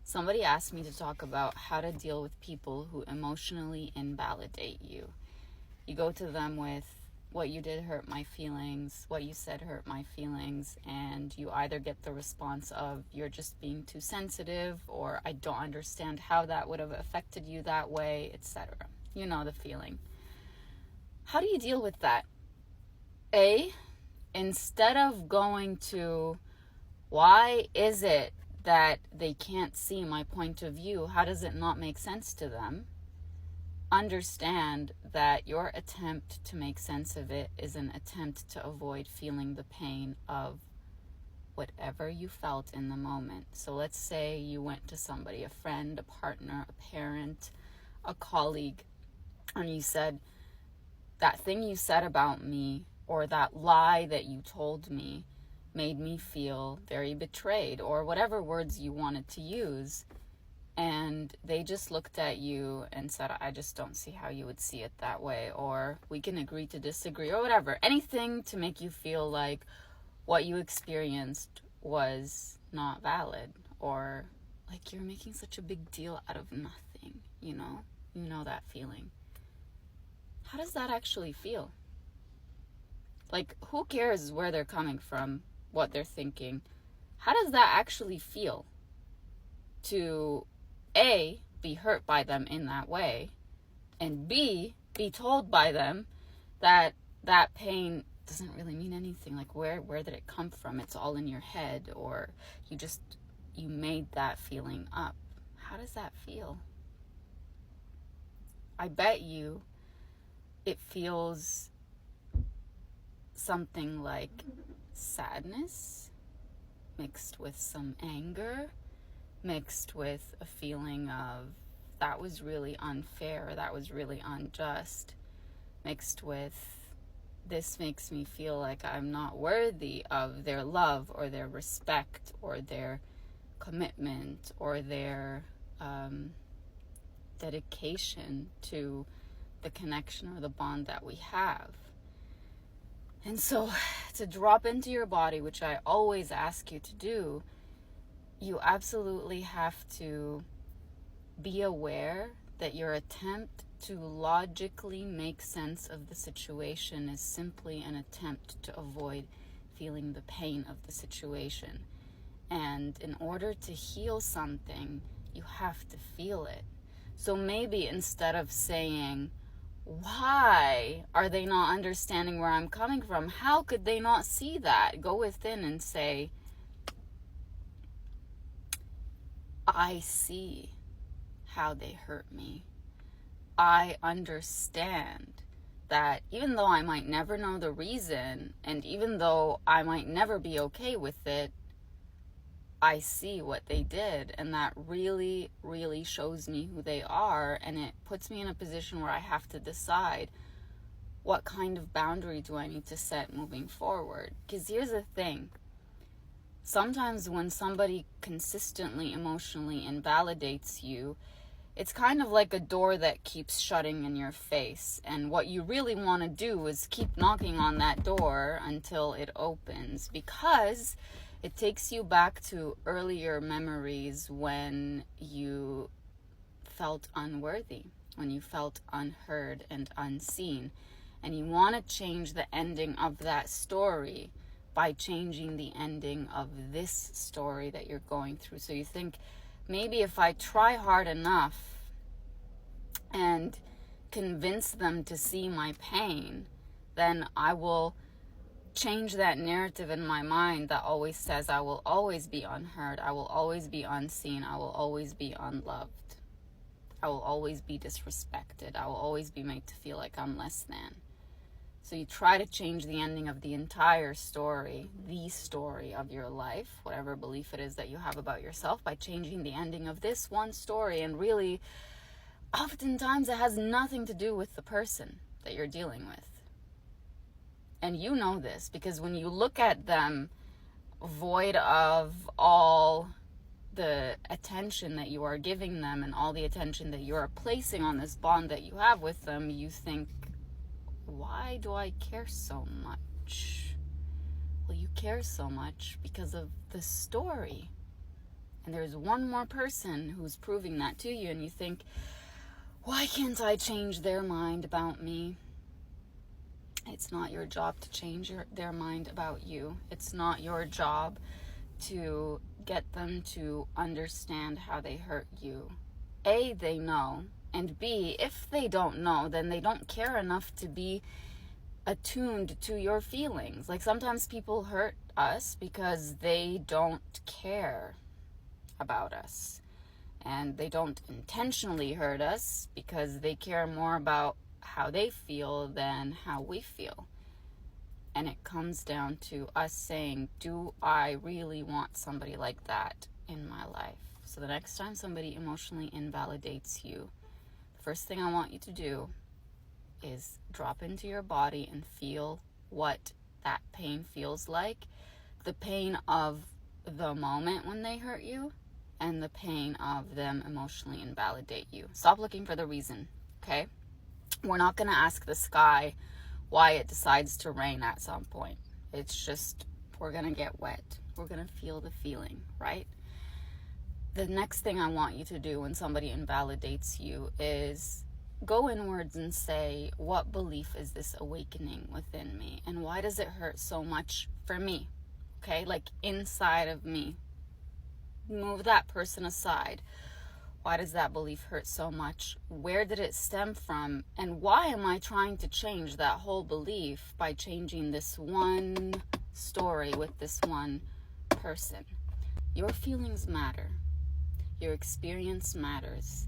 Somebody asked me to talk about how to deal with people who emotionally invalidate you. You go to them with, what you did hurt my feelings, what you said hurt my feelings, and you either get the response of, you're just being too sensitive, or I don't understand how that would have affected you that way, etc. You know the feeling. How do you deal with that? Instead of going to, why is it that they can't see my point of view? How does it not make sense to them? Understand that your attempt to make sense of it is an attempt to avoid feeling the pain of whatever you felt in the moment. So let's say you went to somebody, a friend, a partner, a parent, a colleague, and you said, that thing you said about me, or that lie that you told me, made me feel very betrayed, or whatever words you wanted to use. And they just looked at you and said, I just don't see how you would see it that way, or we can agree to disagree, or whatever. Anything to make you feel like what you experienced was not valid, or like you're making such a big deal out of nothing, you know that feeling. How does that actually feel? Like, who cares where they're coming from, what they're thinking? How does that actually feel to A, be hurt by them in that way, and B, be told by them that that pain doesn't really mean anything? Like, where did it come from? It's all in your head, or you made that feeling up. How does that feel? I bet you it feels something like sadness mixed with some anger, mixed with a feeling of, that was really unfair, that was really unjust, mixed with, this makes me feel like I'm not worthy of their love or their respect or their commitment or their dedication to the connection or the bond that we have. And so to drop into your body, which I always ask you to do, you absolutely have to be aware that your attempt to logically make sense of the situation is simply an attempt to avoid feeling the pain of the situation. And in order to heal something, you have to feel it. So maybe instead of saying, why are they not understanding where I'm coming from? How could they not see that? Go within and say, I see how they hurt me. I understand that even though I might never know the reason, and even though I might never be okay with it, I see what they did, and that really, really shows me who they are, and it puts me in a position where I have to decide, what kind of boundary do I need to set moving forward? Because here's the thing. Sometimes when somebody consistently emotionally invalidates you, it's kind of like a door that keeps shutting in your face. And what you really want to do is keep knocking on that door until it opens, because it takes you back to earlier memories when you felt unworthy, when you felt unheard and unseen. And you want to change the ending of that story by changing the ending of this story that you're going through. So you think, maybe if I try hard enough and convince them to see my pain, then I will change that narrative in my mind that always says I will always be unheard, I will always be unseen, I will always be unloved, I will always be disrespected, I will always be made to feel like I'm less than. So you try to change the ending of the entire story, the story of your life, whatever belief it is that you have about yourself, by changing the ending of this one story. And really, oftentimes it has nothing to do with the person that you're dealing with. And you know this, because when you look at them void of all the attention that you are giving them and all the attention that you are placing on this bond that you have with them, you think, why do I care so much? Well, you care so much because of the story. And there's one more person who's proving that to you, and you think, why can't I change their mind about me? It's not your job to change their mind about you. It's not your job to get them to understand how they hurt you. A, they know. And B, if they don't know, then they don't care enough to be attuned to your feelings. Like sometimes people hurt us because they don't care about us. And they don't intentionally hurt us because they care more about how they feel than how we feel. And it comes down to us saying, do I really want somebody like that in my life? So the next time somebody emotionally invalidates you, the first thing I want you to do is drop into your body and feel what that pain feels like. The pain of the moment when they hurt you and the pain of them emotionally invalidate you. Stop looking for the reason, okay? We're not going to ask the sky why it decides to rain at some point. It's just, we're going to get wet. We're going to feel the feeling, right? The next thing I want you to do when somebody invalidates you is go inwards and say, what belief is this awakening within me? And why does it hurt so much for me? Okay, like inside of me. Move that person aside. Why does that belief hurt so much? Where did it stem from? And why am I trying to change that whole belief by changing this one story with this one person? Your feelings matter. Your experience matters.